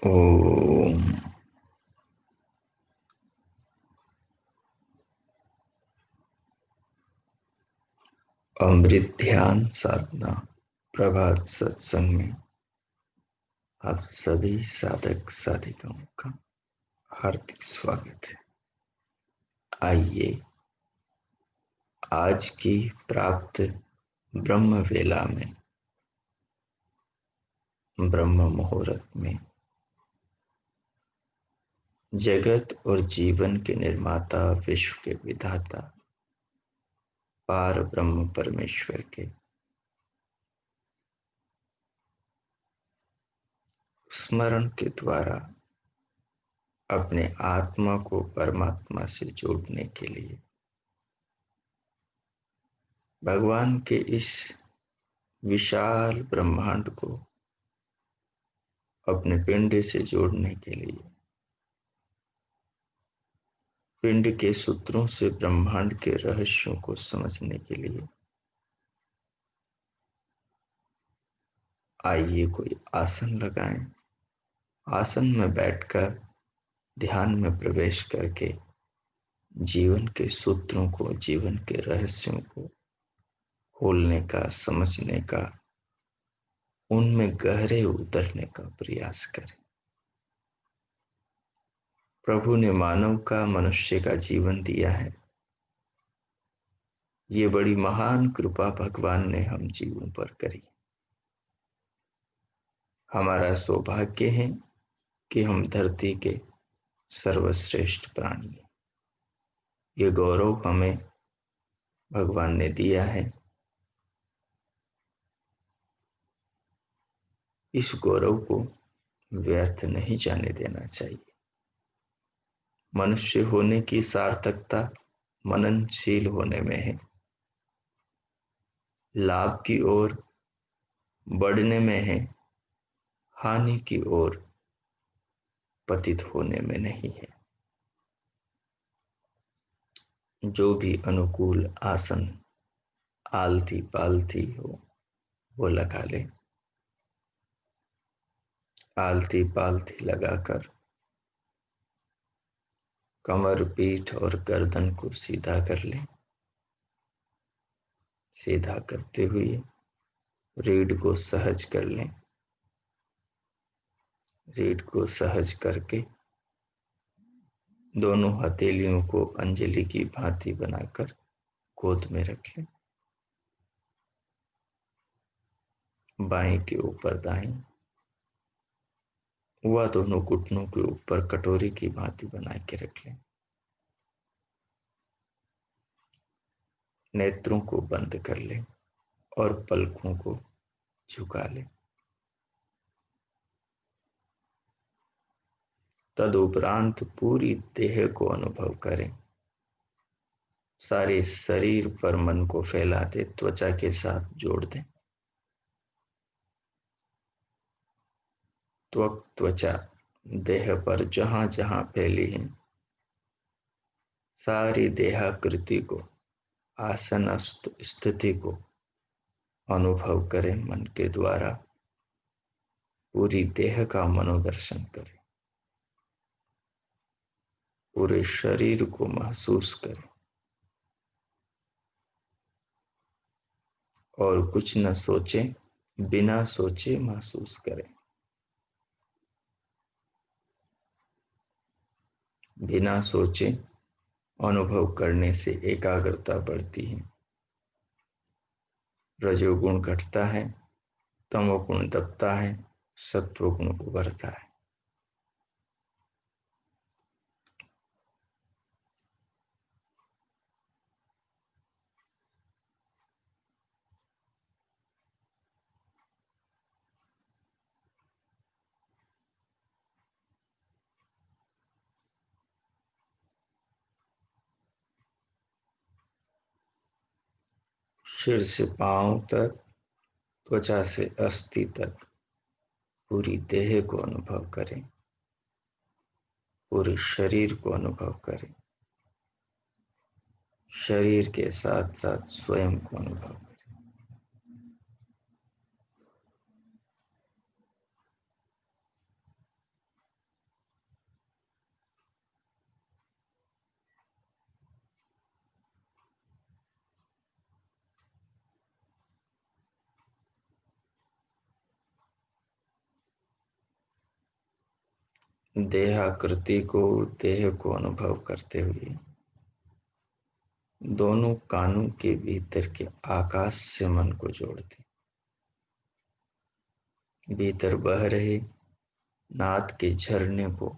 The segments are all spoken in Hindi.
ओम अमृत ध्यान साधना प्रभात सत्संग में आप सभी साधक साधिकाओं का हार्दिक स्वागत है। आइए आज की प्राप्त ब्रह्म वेला में, ब्रह्म मुहूर्त में जगत और जीवन के निर्माता, विश्व के विधाता पार ब्रह्म परमेश्वर के स्मरण के द्वारा अपने आत्मा को परमात्मा से जोड़ने के लिए, भगवान के इस विशाल ब्रह्मांड को अपने पिंड से जोड़ने के लिए, पिंड के सूत्रों से ब्रह्मांड के रहस्यों को समझने के लिए आइए कोई आसन लगाएं। आसन में बैठकर ध्यान में प्रवेश करके जीवन के सूत्रों को, जीवन के रहस्यों को खोलने का, समझने का, उनमें गहरे उतरने का प्रयास करें। प्रभु ने मानव का, मनुष्य का जीवन दिया है। ये बड़ी महान कृपा भगवान ने हम जीवों पर करी। हमारा सौभाग्य है कि हम धरती के सर्वश्रेष्ठ प्राणी हैं। ये गौरव हमें भगवान ने दिया है। इस गौरव को व्यर्थ नहीं जाने देना चाहिए। मनुष्य होने की सार्थकता मननशील होने में है, लाभ की ओर बढ़ने में है, हानि की ओर पतित होने में नहीं है। जो भी अनुकूल आसन आलती पालती हो वो लगा ले। आलती पालती लगाकर कमर, पीठ और गर्दन को सीधा कर ले। सीधा करते हुए रीढ़ को सहज कर लें। रीढ़ को सहज करके दोनों हथेलियों को अंजलि की भांति बनाकर गोद में रख लें। बाएं के ऊपर दाएं, वह दोनों घुटनों के ऊपर कटोरी की भांति बना के रख लें। नेत्रों को बंद कर लें और पलकों को झुका लें। तदुपरांत पूरी देह को अनुभव करें। सारे शरीर पर मन को फैला दे, त्वचा के साथ जोड़ दें। त्वचा देह पर जहां जहां फैली है, सारी देहाकृति को, आसन स्थिति को अनुभव करें। मन के द्वारा पूरी देह का मनोदर्शन करें। पूरे शरीर को महसूस करें और कुछ न सोचें, बिना सोचे महसूस करें। बिना सोचे अनुभव करने से एकाग्रता बढ़ती है, रजोगुण घटता है, तमोगुण दबता है, सत्वगुण उभरता है। सिर से पांव तक, त्वचा से अस्थि तक पूरी देह को अनुभव करें। पूरे शरीर को अनुभव करें। शरीर के साथ साथ स्वयं को अनुभव करें। देहाकृति को, देह को अनुभव करते हुए दोनों कानों के भीतर के आकाश से मन को जोड़ते, भीतर बह रहे नाद के झरने को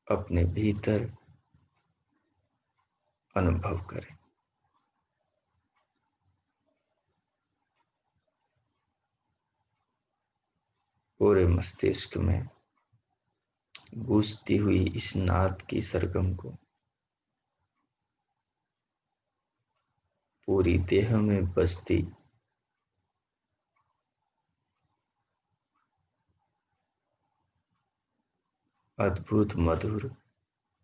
अपने भीतर अनुभव करें। पूरे मस्तिष्क में गूंजती हुई इस नाद की सरगम को पूरी देह में बसती अद्भुत, मधुर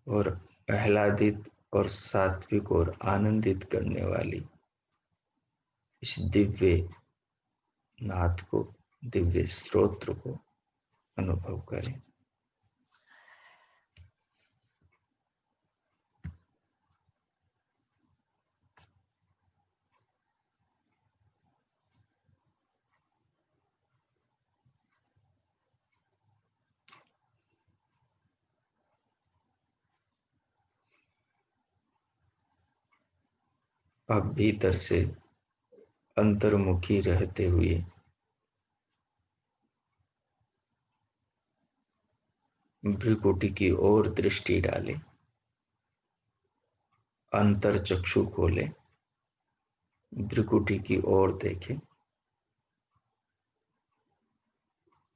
और आह्लादित और सात्विक और आनंदित करने वाली इस दिव्य नाद को, दिव्य स्तोत्र को अनुभव करें। अब भीतर से अंतर्मुखी रहते हुए भ्रुकुटी की ओर दृष्टि डालें, अंतर चक्षु खोलें, भ्रुकुटी की ओर देखें,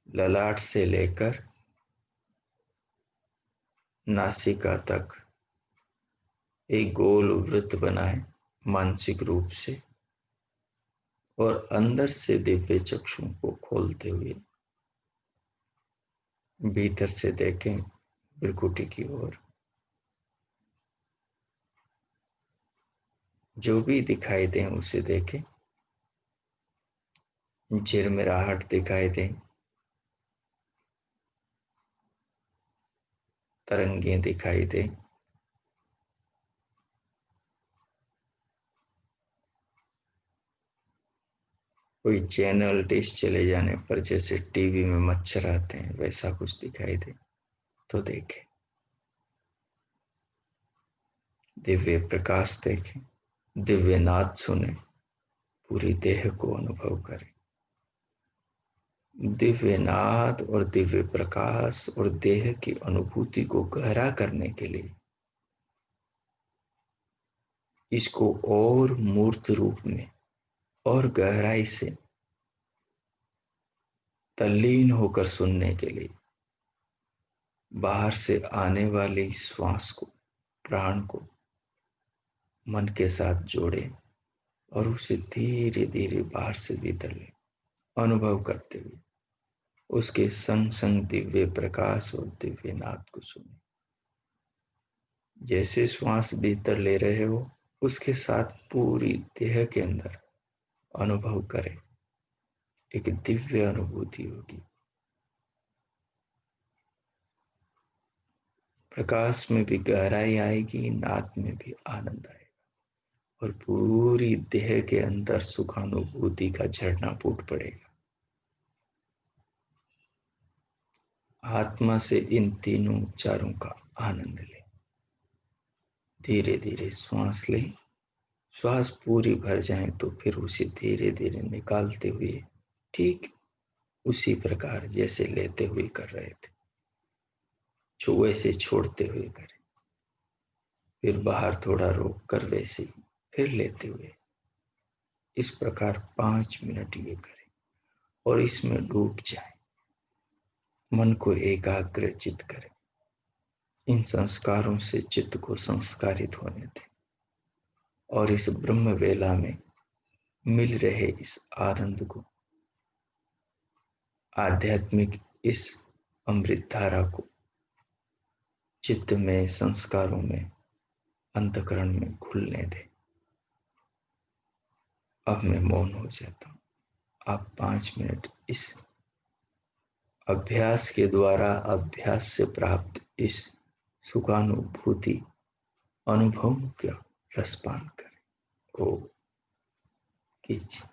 ललाट से लेकर नासिका तक एक गोल वृत्त बनाएं मानसिक रूप से, और अंदर से दिव्य चक्षुओं को खोलते हुए भीतर से देखें भ्रुकुटी की ओर। जो भी दिखाई दे उसे देखें, झिरमिराहट दिखाई दे, तरंगे दिखाई दे, कोई चैनल डिश चले जाने पर जैसे टीवी में मच्छर आते हैं वैसा कुछ दिखाई दे तो देखें, दिव्य प्रकाश देखें, दिव्य नाद सुने, पूरी देह को अनुभव करें। दिव्य नाद और दिव्य प्रकाश और देह की अनुभूति को गहरा करने के लिए इसको और मूर्त रूप में और गहराई से तल्लीन होकर सुनने के लिए बाहर से आने वाली श्वास को, प्राण को मन के साथ जोड़े और उसे धीरे धीरे बाहर से भीतर ले, अनुभव करते हुए उसके संग संग दिव्य प्रकाश और दिव्य नाद को सुने। जैसे श्वास भीतर ले रहे हो उसके साथ पूरी देह के अंदर अनुभव करें, एक दिव्य अनुभूति होगी। प्रकाश में भी गहराई आएगी, नाद में भी आनंद आएगा और पूरी देह के अंदर सुखानुभूति का झरना फूट पड़ेगा। आत्मा से इन तीनों उपचारों का आनंद लें। धीरे धीरे श्वास लें, श्वास पूरी भर जाए तो फिर उसे धीरे धीरे निकालते हुए ठीक उसी प्रकार जैसे लेते हुए कर रहे थे, जो वैसे छोड़ते हुए करें, फिर बाहर थोड़ा रोक कर वैसे ही फिर लेते हुए। इस प्रकार 5 मिनट ये करें और इसमें डूब जाए, मन को एकाग्रचित करें, इन संस्कारों से चित्त को संस्कारित होने दें और इस ब्रह्म वेला में मिल रहे इस आनंद को, आध्यात्मिक इस अमृत धारा को चित्त में, संस्कारों में, अंतःकरण में घुलने दें। अब मैं मौन हो जाता हूं। आप 5 मिनट इस अभ्यास के द्वारा, अभ्यास से प्राप्त इस सुखानुभूति अनुभव का रसपान करें। ओ कीजिए।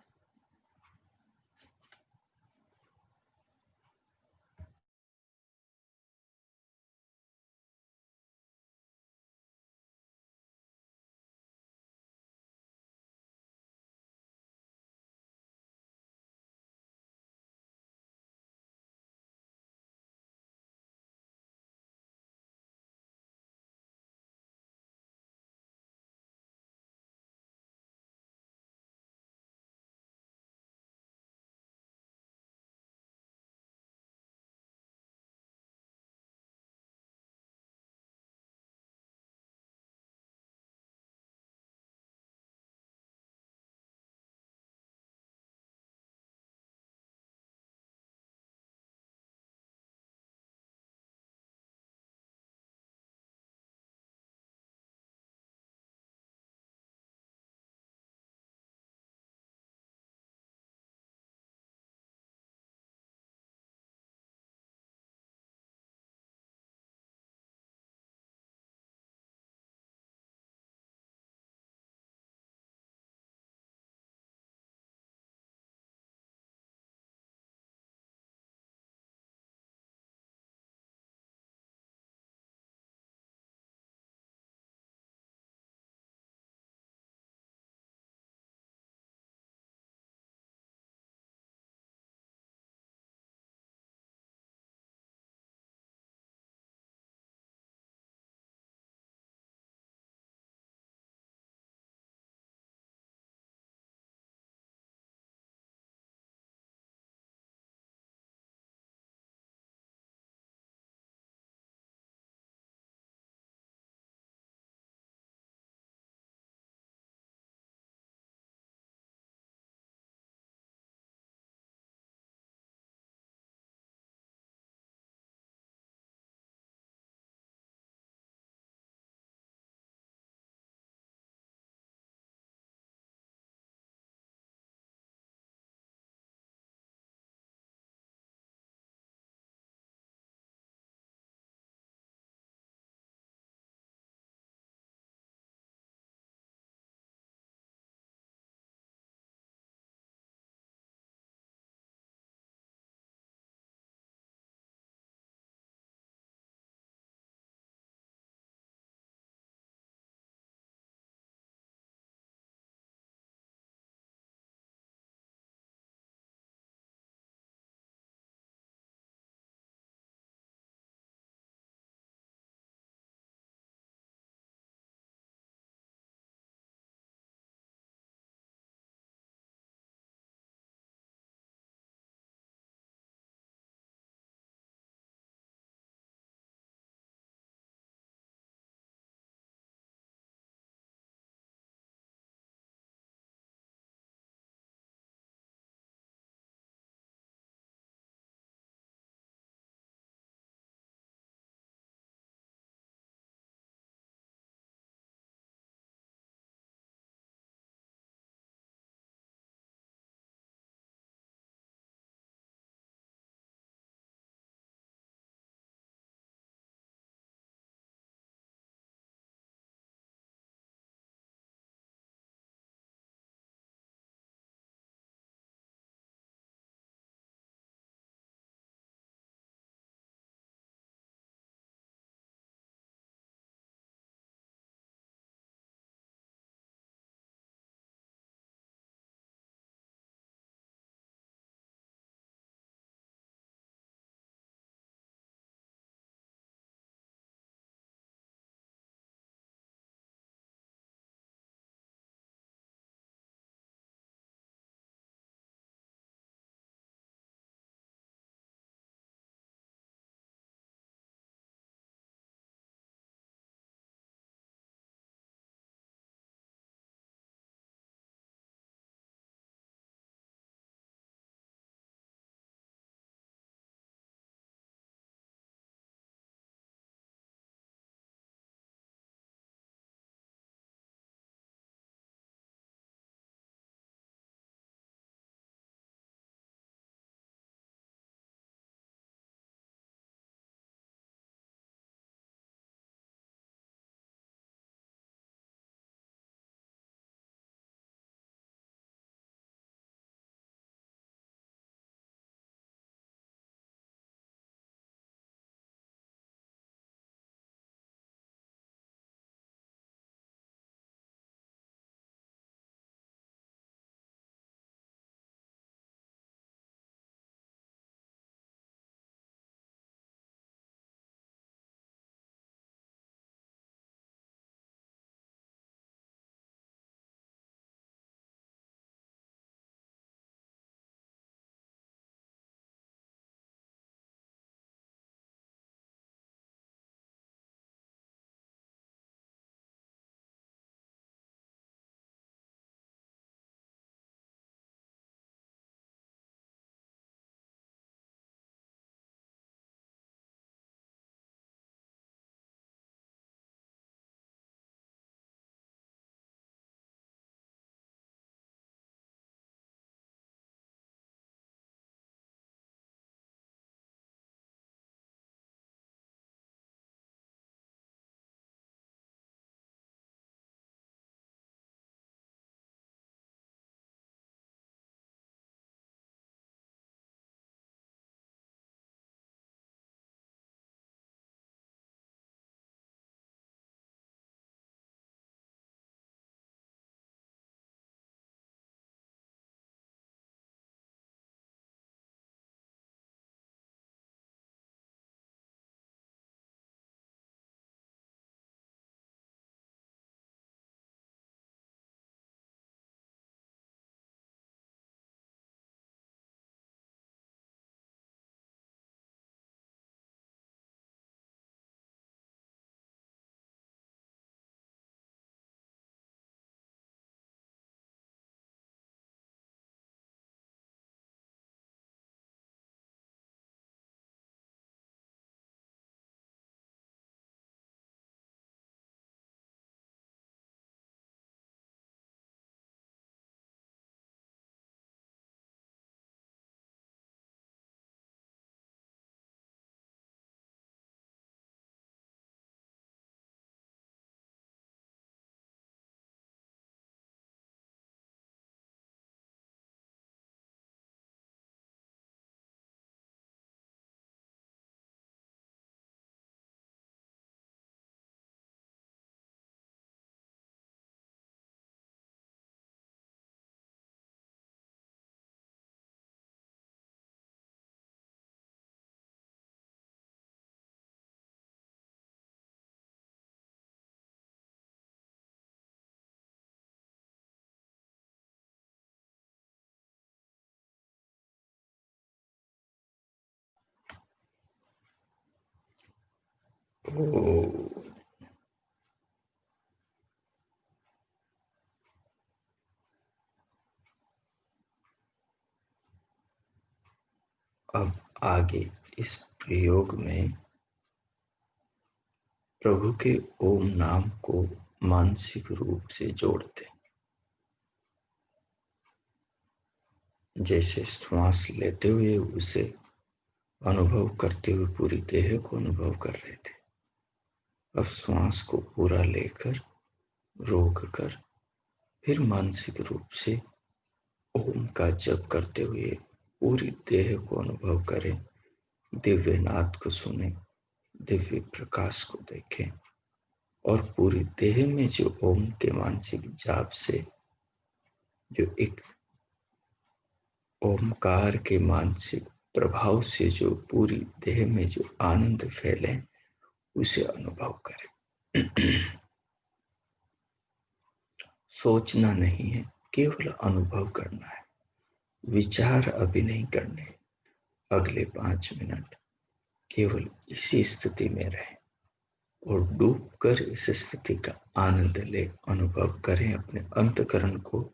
ओ। अब आगे इस प्रयोग में प्रभु के ओम नाम को मानसिक रूप से जोड़ते, जैसे श्वास लेते हुए उसे अनुभव करते हुए पूरी देह को अनुभव कर रहे थे। अब श्वास को पूरा लेकर रोक कर फिर मानसिक रूप से ओम का जप करते हुए पूरी देह को अनुभव करें, दिव्य नाद को सुने, दिव्य प्रकाश को देखें और पूरी देह में जो ओम के मानसिक जाप से जो एक ओमकार के मानसिक प्रभाव से जो पूरी देह में जो आनंद फैले उसे अनुभव करें। सोचना नहीं है, केवल अनुभव करना है, विचार अभी नहीं करने। अगले 5 मिनट केवल इसी स्थिति में रहें और डूबकर इस स्थिति का आनंद ले, अनुभव करें, अपने अंतःकरण को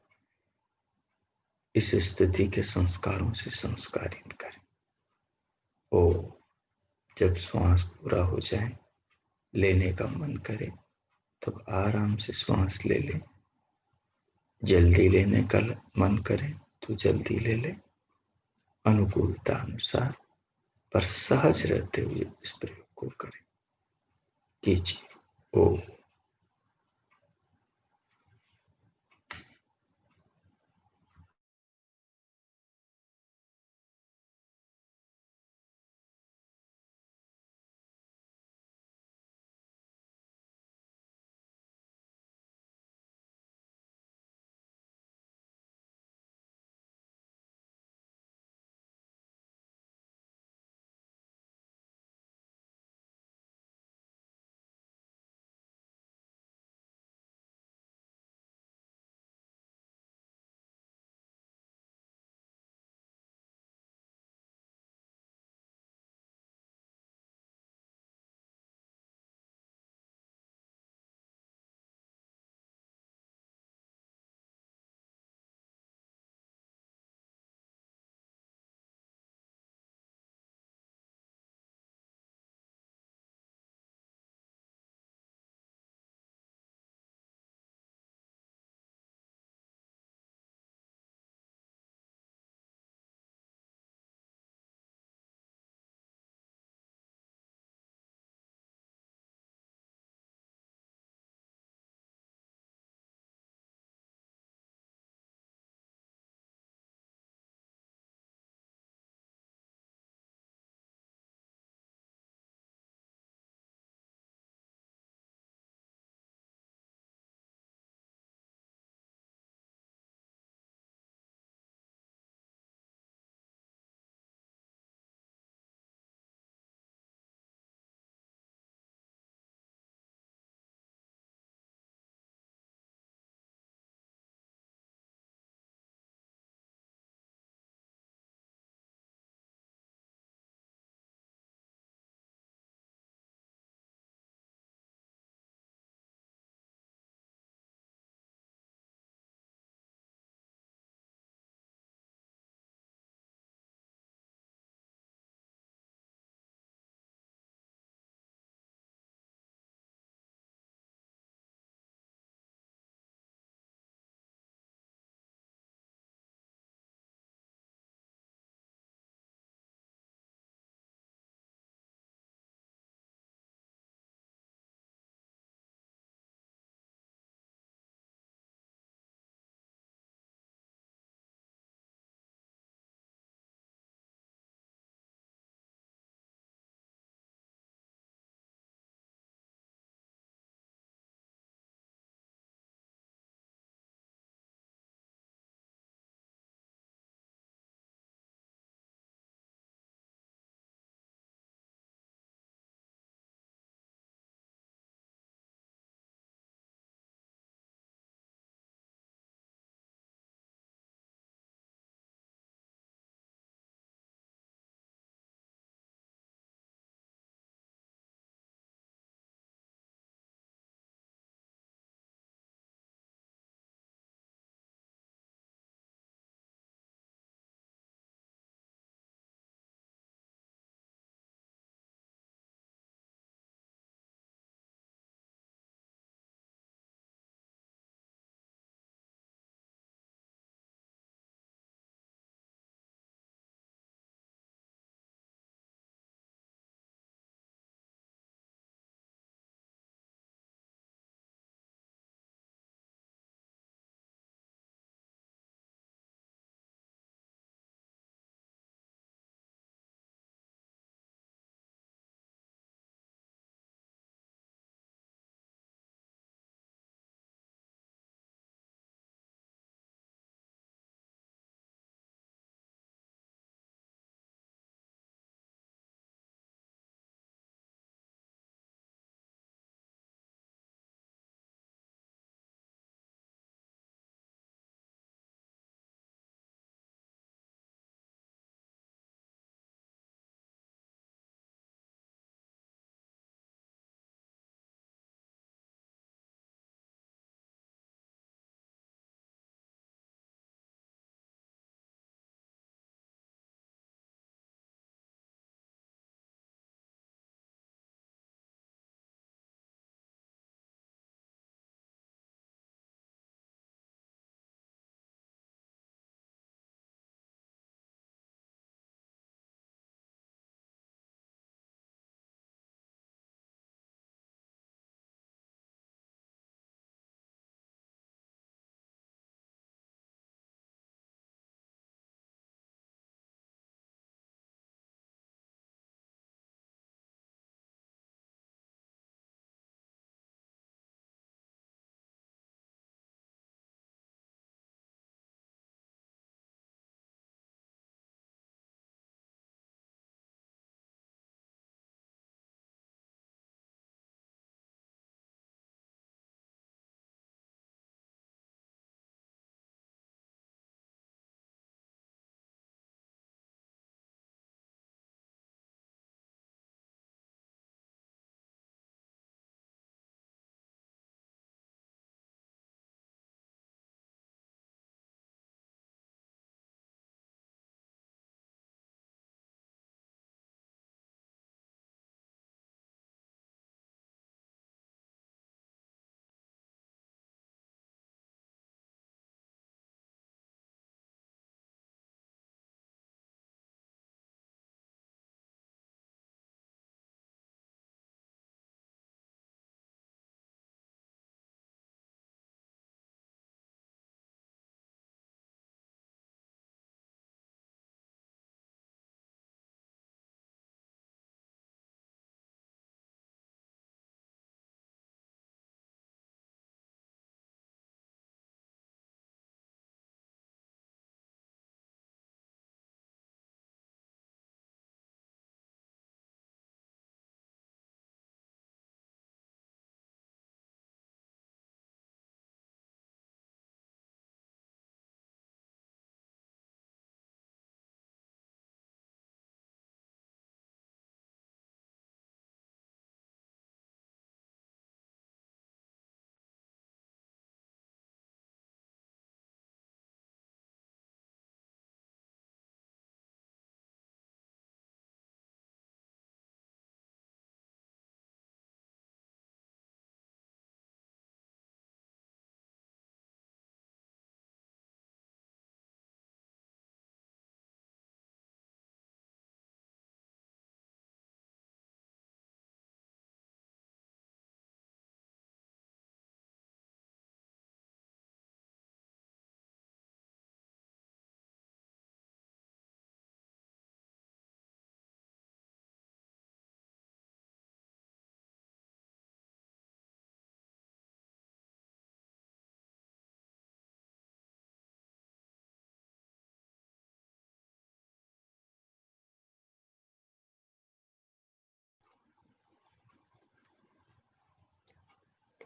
इस स्थिति के संस्कारों से संस्कारित करें। ओ, जब श्वास पूरा हो जाए, लेने का मन करे तब आराम से श्वास ले लें। जल्दी लेने का मन करे तो जल्दी ले लें, अनुकूलता अनुसार, पर सहज रहते हुए इस प्रयोग को करें, कीजिए। ओ।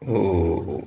ओ।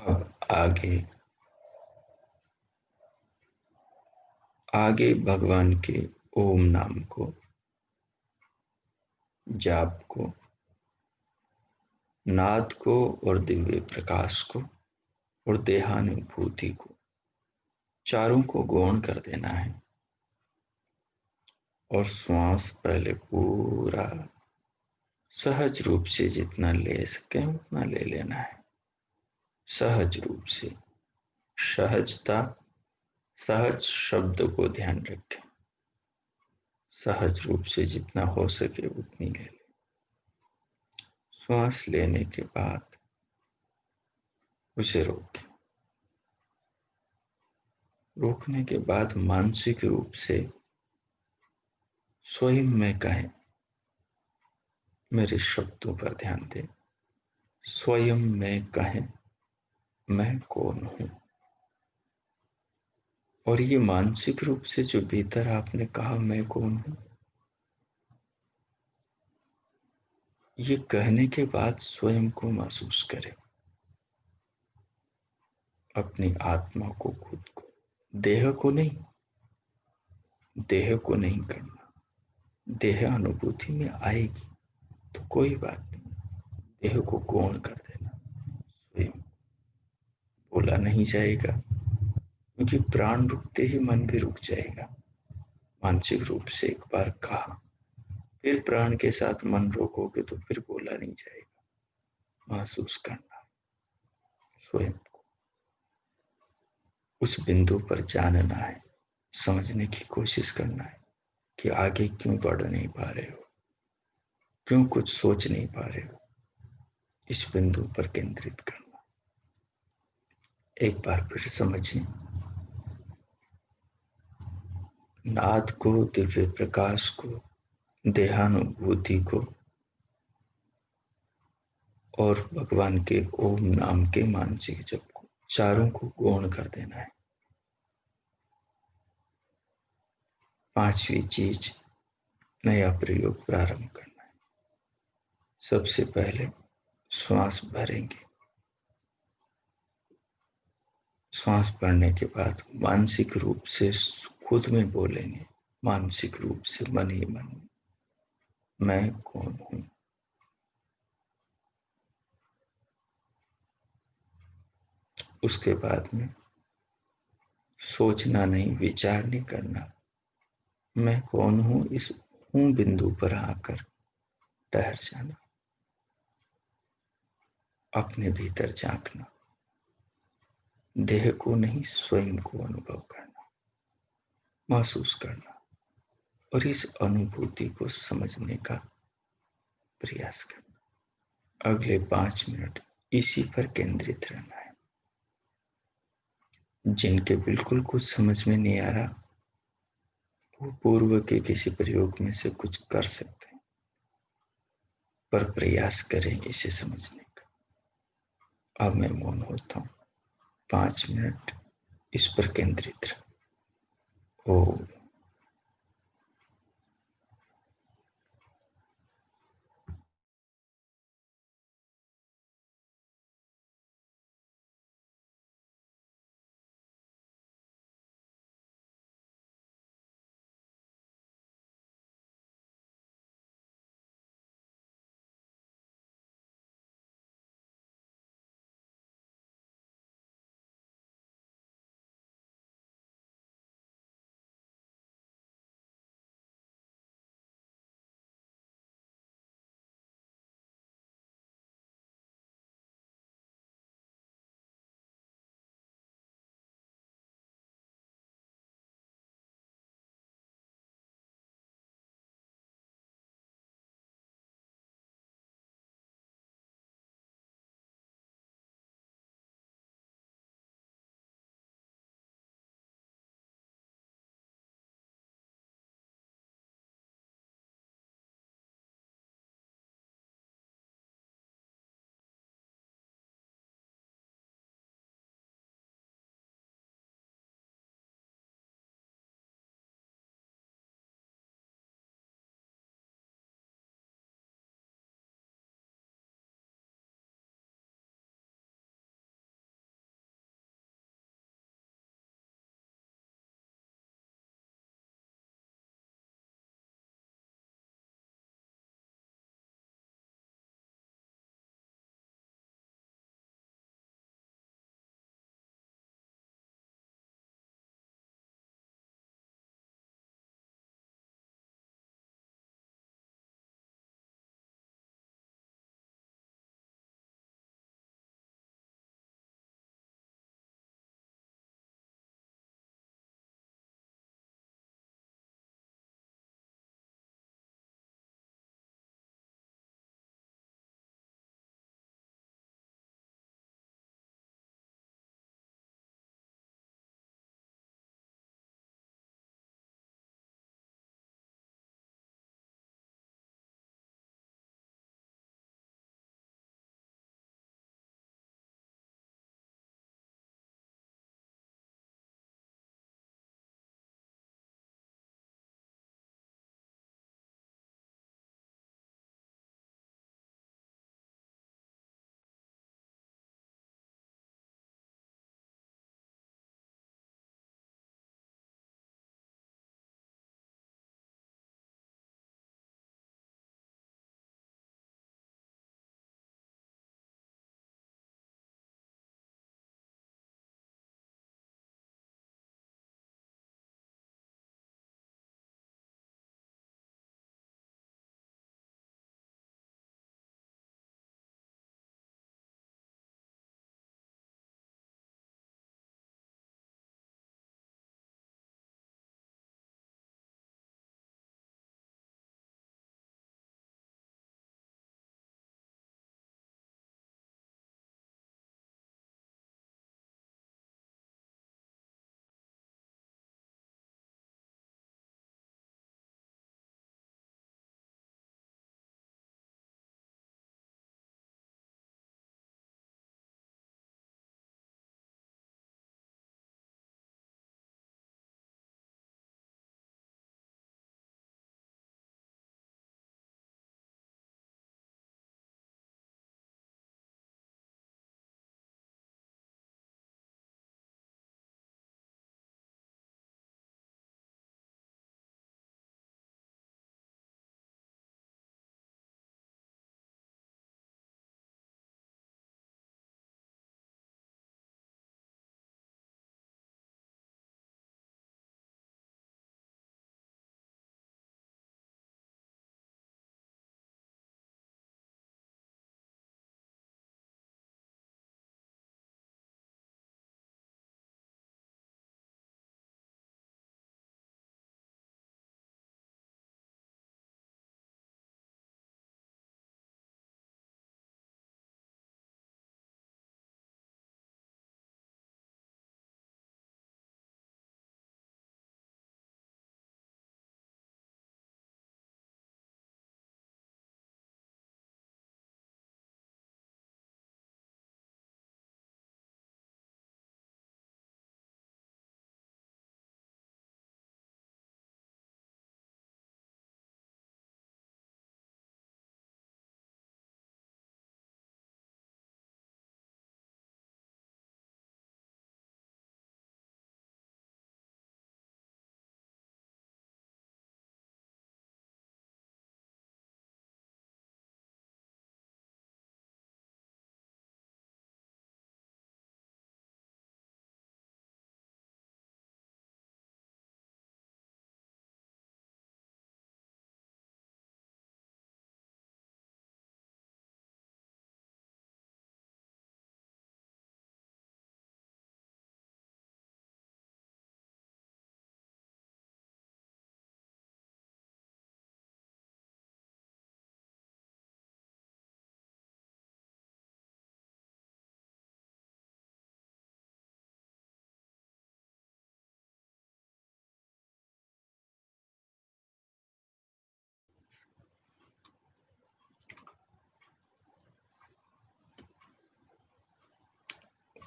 अब आगे आगे भगवान के ओम नाम को, जाप को, नाद को और दिव्य प्रकाश को और देहानुभूति को, चारों को गौण कर देना है। और श्वास पहले पूरा सहज रूप से जितना ले सके उतना ले लेना है। सहज रूप से, सहजता, सहज शब्द को ध्यान रखें। सहज रूप से जितना हो सके उतनी ले लें। श्वास लेने के बाद उसे रोकें। रोकने के बाद मानसिक रूप से स्वयं में कहें, मेरे शब्दों पर ध्यान दें। स्वयं में कहें, मैं कौन हूं। और ये मानसिक रूप से जो भीतर आपने कहा मैं कौन हूं, ये कहने के बाद स्वयं को महसूस करें, अपनी आत्मा को, खुद को, देह को नहीं। देह को नहीं करना। देह अनुभूति में आएगी तो कोई बात नहीं, देह को गौण कर देना। स्वयं बोला नहीं जाएगा, क्योंकि प्राण रुकते ही मन भी रुक जाएगा। मानसिक रूप से एक बार कहा, फिर प्राण के साथ मन रोकोगे तो फिर बोला नहीं जाएगा। महसूस करना स्वयं को, उस बिंदु पर जानना है, समझने की कोशिश करना है कि आगे क्यों बढ़ नहीं पा रहे हो, क्यों कुछ सोच नहीं पा रहे हो। इस बिंदु पर केंद्रित करना। एक बार फिर समझिए, नाद को, दिव्य प्रकाश को, देहानुभूति को और भगवान के ओम नाम के मानसिक जप को, चारों को गौण कर देना है। पांचवी चीज, नया प्रयोग प्रारंभ करना है। सबसे पहले श्वास भरेंगे। श्वास भरने के बाद मानसिक रूप से खुद में बोलेंगे, मानसिक रूप से मन ही मन में, मैं कौन हूं। उसके बाद में सोचना नहीं, विचार नहीं करना, मैं कौन हूं, इस हूं बिंदु पर आकर ठहर जाना, अपने भीतर झांकना, देह को नहीं स्वयं को अनुभव करना, महसूस करना और इस अनुभूति को समझने का प्रयास करना। अगले 5 मिनट इसी पर केंद्रित रहना है। जिनके बिल्कुल कुछ समझ में नहीं आ रहा, वो पूर्व के किसी प्रयोग में से कुछ कर सकते हैं, पर प्रयास करें इसे समझने का। अब मैं मौन होता हूं। 5 मिनट इस पर केंद्रित रहो। ओम।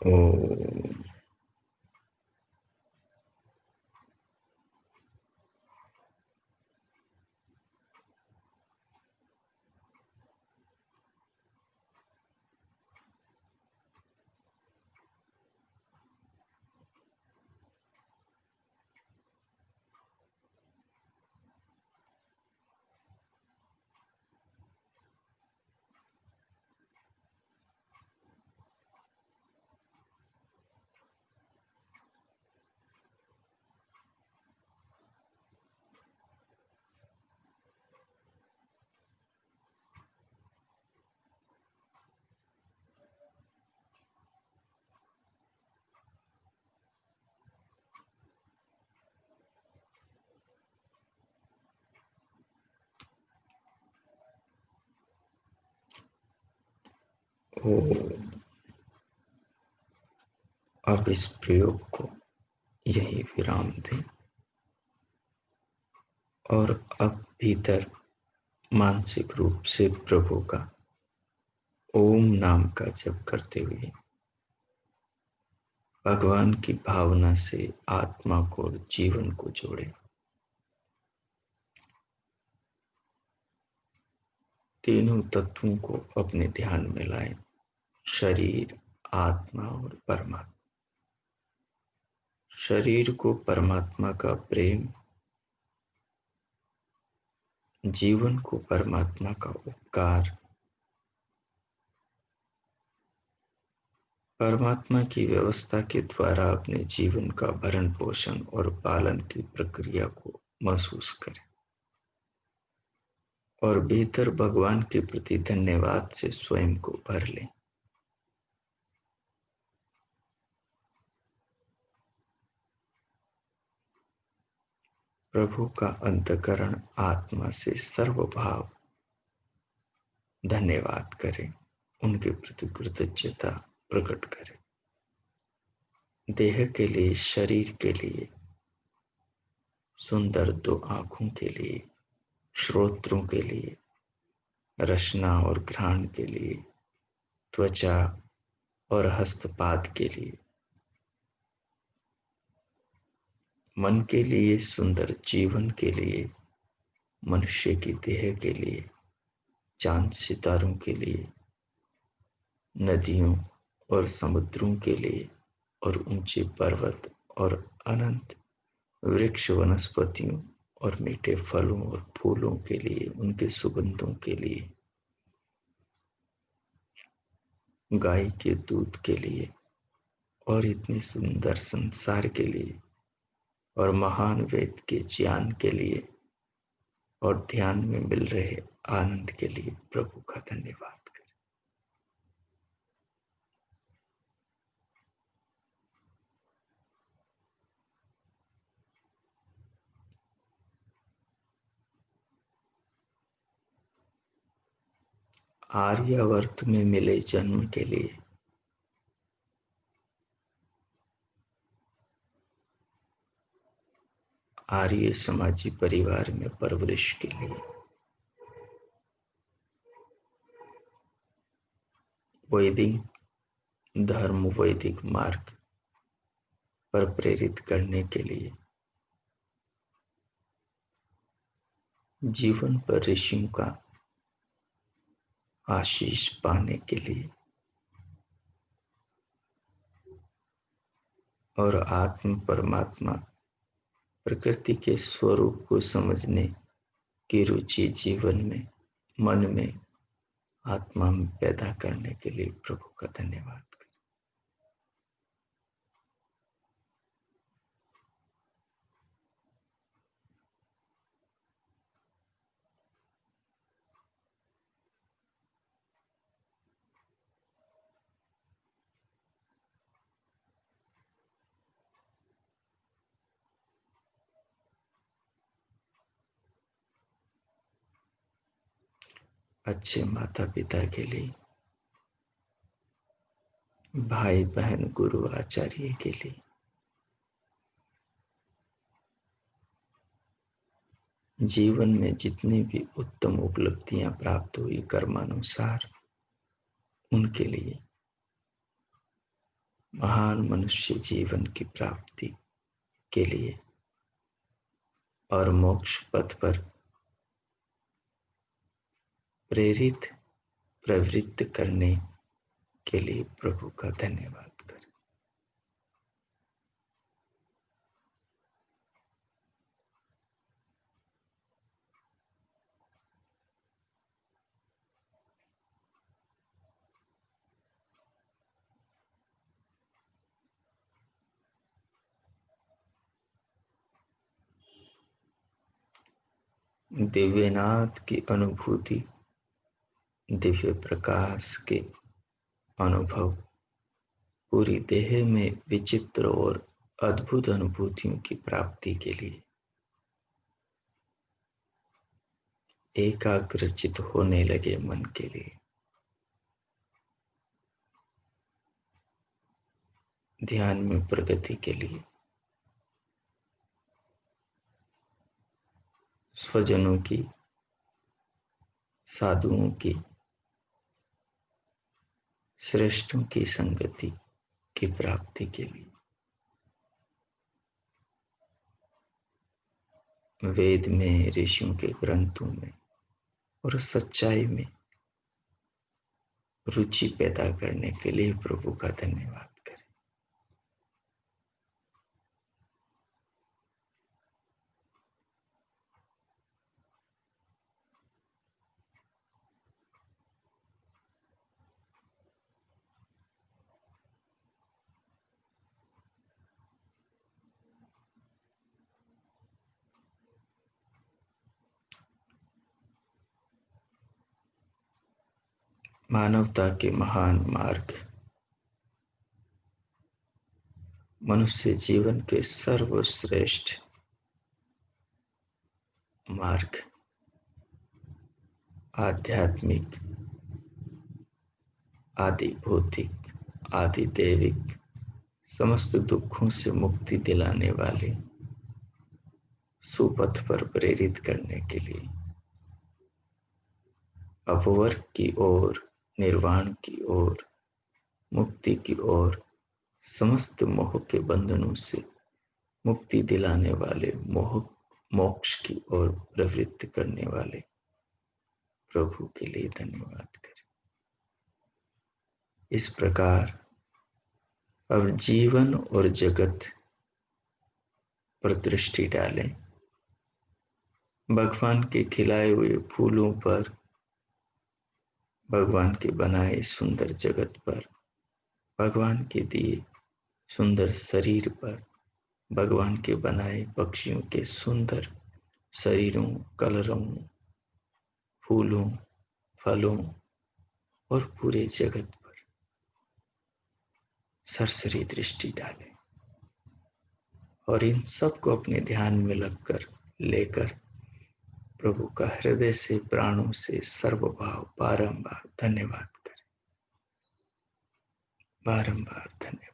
ओम। ओम। अब इस प्रयोग को यही विराम दें और अब भीतर मानसिक रूप से प्रभु का ओम नाम का जप करते हुए भगवान की भावना से आत्मा को और जीवन को जोड़ें। तीनों तत्वों को अपने ध्यान में लाएं, शरीर, आत्मा और परमात्मा। शरीर को परमात्मा का प्रेम, जीवन को परमात्मा का उपकार, परमात्मा की व्यवस्था के द्वारा अपने जीवन का भरण पोषण और पालन की प्रक्रिया को महसूस करें और बेहतर भगवान के प्रति धन्यवाद से स्वयं को भर लें। प्रभु का अंतःकरण आत्मा से सर्वभाव धन्यवाद करें, उनके प्रति कृतज्ञता प्रकट करें। देह के लिए, शरीर के लिए, सुंदर दो आंखों के लिए, श्रोत्रों के लिए, रचना और घ्राण के लिए, त्वचा और हस्तपाद के लिए, मन के लिए, सुंदर जीवन के लिए, मनुष्य की देह के लिए, चांद सितारों के लिए, नदियों और समुद्रों के लिए और ऊंचे पर्वत और अनंत वृक्ष, वनस्पतियों और मीठे फलों और फूलों के लिए, उनके सुगंधों के लिए, गाय के दूध के लिए और इतने सुंदर संसार के लिए और महान वेद के ज्ञान के लिए और ध्यान में मिल रहे आनंद के लिए प्रभु का धन्यवाद करें। आर्यावर्त में मिले जन्म के लिए, आर्य समाजी परिवार में परवरिश के लिए, वैदिक धर्म, वैदिक मार्ग पर प्रेरित करने के लिए, जीवन पर ऋषियों का आशीष पाने के लिए और आत्म परमात्मा प्रकृति के स्वरूप को समझने की रुचि जीवन में, मन में, आत्मा में पैदा करने के लिए प्रभु का धन्यवाद करें। अच्छे माता पिता के लिए, भाई बहन, गुरु आचार्य के लिए, जीवन में जितनी भी उत्तम उपलब्धियां प्राप्त हुई कर्मानुसार, उनके लिए, महान मनुष्य जीवन की प्राप्ति के लिए और मोक्ष पथ पर प्रेरित प्रवृत्त करने के लिए प्रभु का धन्यवाद करें। दिव्यनाथ की अनुभूति, दिव्य प्रकाश के अनुभव पूरी देह में विचित्र और अद्भुत अनुभूतियों की प्राप्ति के लिए एकाग्रचित होने लगे मन के लिए ध्यान में प्रगति के लिए स्वजनों की, साधुओं की, श्रेष्ठों की संगति की प्राप्ति के लिए वेद में, ऋषियों के ग्रंथों में और सच्चाई में रुचि पैदा करने के लिए प्रभु का धन्यवाद करें। मानवता के महान मार्ग, मनुष्य जीवन के सर्वश्रेष्ठ मार्ग, आध्यात्मिक, आदि भौतिक, आदि दैविक, समस्त दुखों से मुक्ति दिलाने वाले सुपथ पर प्रेरित करने के लिए अपवर्ग की ओर, निर्वाण की ओर, मुक्ति की ओर, समस्त मोह के बंधनों से मुक्ति दिलाने वाले मोक्ष की ओर प्रवृत्त करने वाले प्रभु के लिए धन्यवाद करें। इस प्रकार अब जीवन और जगत पर दृष्टि डालें। भगवान के खिलाए हुए फूलों पर, भगवान के बनाए सुंदर जगत पर, भगवान के दिए सुंदर शरीर पर, भगवान के बनाए पक्षियों के सुंदर शरीरों, कलरों, फूलों, फलों और पूरे जगत पर सरसरी दृष्टि डालें और इन सबको अपने ध्यान में लगकर लेकर प्रभु का हृदय से, प्राणों से सर्वभाव बारंबार धन्यवाद करें, बारंबार धन्यवाद।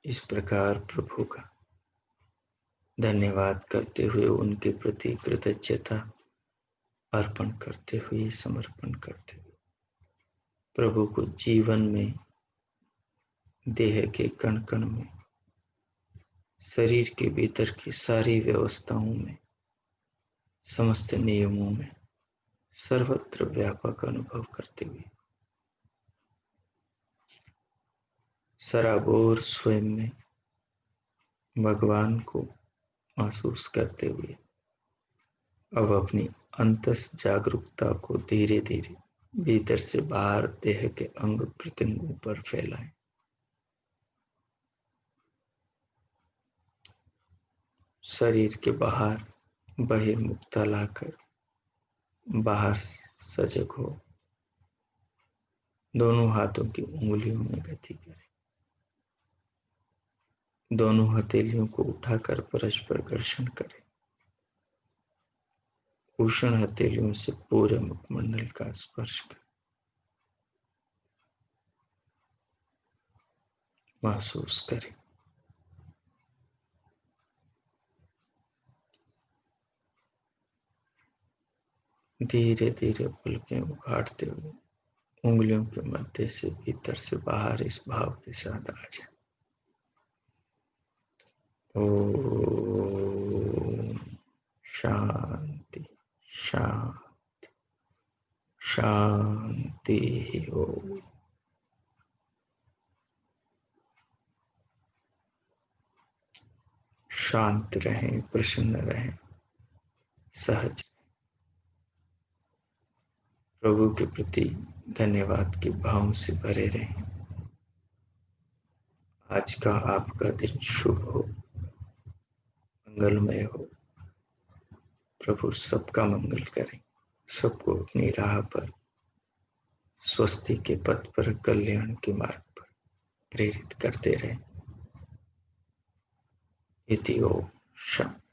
इस प्रकार प्रभु का धन्यवाद करते हुए, उनके प्रति कृतज्ञता अर्पण करते हुए, समर्पण करते हुए प्रभु को जीवन में, देह के कण कण में, शरीर के भीतर की सारी व्यवस्थाओं में, समस्त नियमों में सर्वत्र व्यापक अनुभव करते हुए, सराबोर स्वयं में भगवान को महसूस करते हुए अब अपनी अंतस जागरूकता को धीरे धीरे भीतर से बाहर देह के अंग प्रत्यंगों पर फैलाएं। शरीर के बाहर बहिर्मुखता लाकर बाहर सजग हो, दोनों हाथों की उंगलियों में गति करें। दोनों हथेलियों को उठाकर परस्पर घर्षण करें। उष्ण हथेलियों से पूरे मुखमंडल का स्पर्श करें। महसूस करें। धीरे धीरे पलकें उघाड़ते हुए उंगलियों के मध्य से भीतर से बाहर इस भाव के साथ आ जाए। ओम शांति शांति शांति हो। शांत रहें, प्रसन्न रहें, सहज। प्रभु के प्रति धन्यवाद के भाव से भरे रहें। आज का आपका दिन शुभ हो, मंगलमय हो। प्रभु सबका मंगल करें, सबको अपनी राह पर, स्वस्ति के पथ पर, कल्याण के मार्ग पर प्रेरित करते रहें। इति ओम शांति।